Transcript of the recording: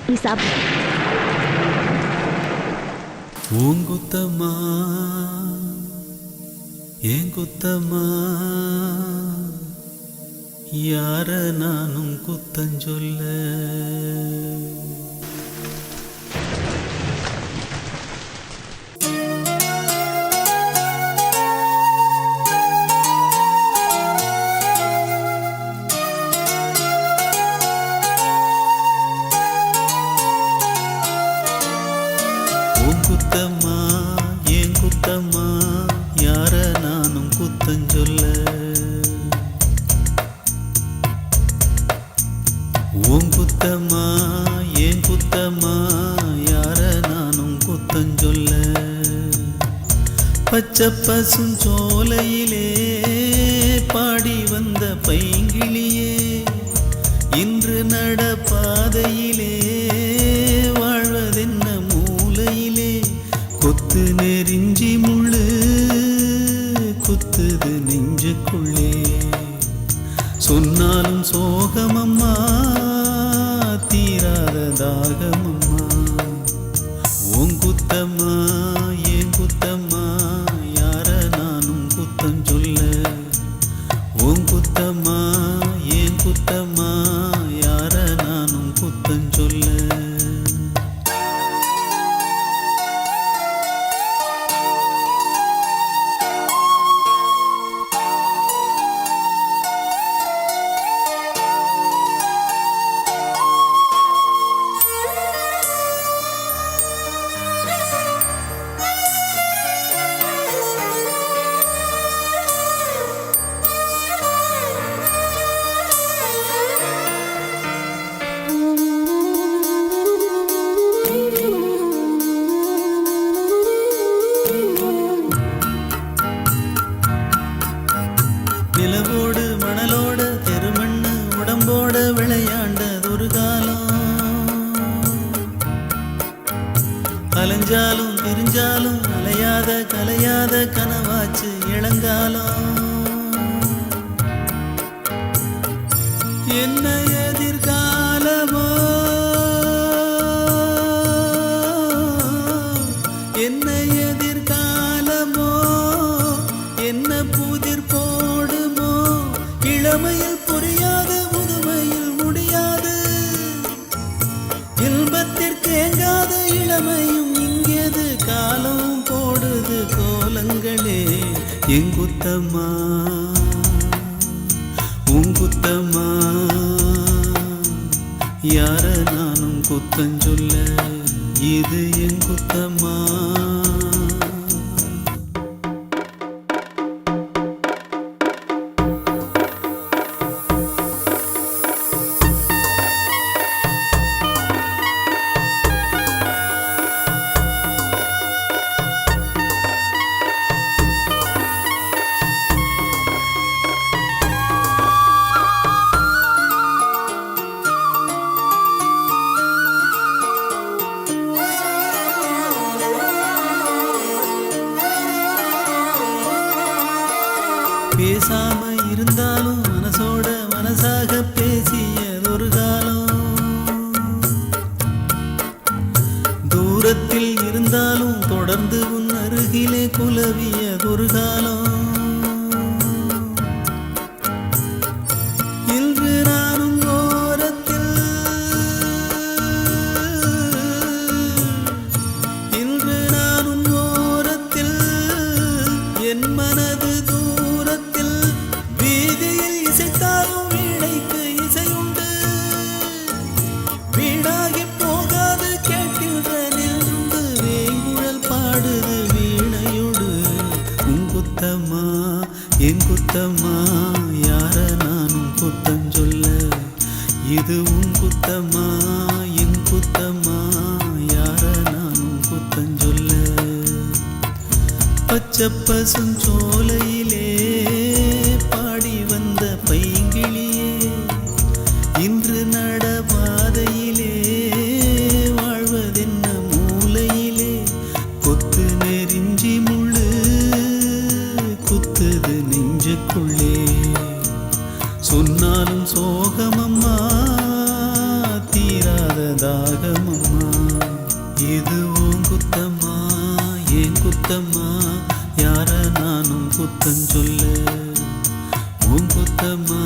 நீ சாப்பிடு. பூங்குத்தம்மா ஏன் குத்தம்மா, யார நானும் குத்தஞ்சொல்ல. குத்தம்மா ஏன் குத்தம்மா, யார நானும் குத்தஞ்சொல்ல. உன் குத்தம்மா ஏன் குத்தம்மா, யார நானும் குத்தஞ்சொல்ல. பச்சை பசும் சோலையிலே பாடி வந்த பைங்கிளியே, இன்று நடப்பாதையிலே வாழ்வதென்ன மூலையிலே. கொத்து நெறிஞ்சி முள்ளு குத்துது நெஞ்சுக்குள்ளே, சொன்னாலும் சோகமம்மா தீராத தாகமம்மா. உன் குத்தம்மா ஏன் குத்தம்மா, யார நானும் குத்தம் சொல்ல. உன் குத்தம்மா ஏன் குத்தம்மா, யார நானும் குத்தம் சொல்ல. நிலவோடு மணலோட தெருமண்ணு உடம்போட விளையாண்டதொரு காலம். அலைஞ்சாலும் பிரிஞ்சாலும் அலையாத கலையாத கனவாச்சு இளங்காலம். என்ன எதிர்காலமோ என்ன எதிர்காலமோ, என்ன புதிர் போடுமோ. இளமையில் புரியாது முதுமையில் முடியாது, இன்பத்திற்கு ஏங்காத இளமையும் இங்கேது. காலம் போடுது கோலங்களே. எங்குத்தம்மா உங்குத்தம்மா, யார நானும் குத்தஞ்சொல்ல. இது எங்குத்தம்மா. பேசாம இருந்தாலும் மனசோட மனசாக பேசியதொரு காலம். தூரத்தில் இருந்தாலும் தொடர்ந்து உன் அருகிலே குலவியதொரு காலம். இன்று நானும் ஓரத்தில், இன்று நானும் ஓரத்தில், என் மனது தூரத்தில். வீதியில் இசைத்தாலும் வீணைக்கு இசையுண்டு, வீணாகி போகாது கேட்கின்ற நின்று. வேங்குழல் பாடுது வீணையோடு. உன் குத்தம்மா என் குத்தம்மா, யார நானும் குத்தம் சொல்ல. இது உன் குத்தம்மா என் குத்தம்மா, யார நானும் குத்தம் சொல்ல. பச்சை பசும் சோலையிலே பாடி வந்த பைங்கிளியே, இன்று நடபாதையிலே வாழ்வதென்ன மூலையிலே. கொத்து நெறிஞ்சி முள்ளு குத்துது நெஞ்சுக்குள்ளே, சொன்னாலும் சோகமம்மா தீராத தாகமம்மா. இது உன் குத்தம்மா ஏன் குத்தம்மா, யார நானும் குத்தம் சொல்ல. உன் குத்தம்மா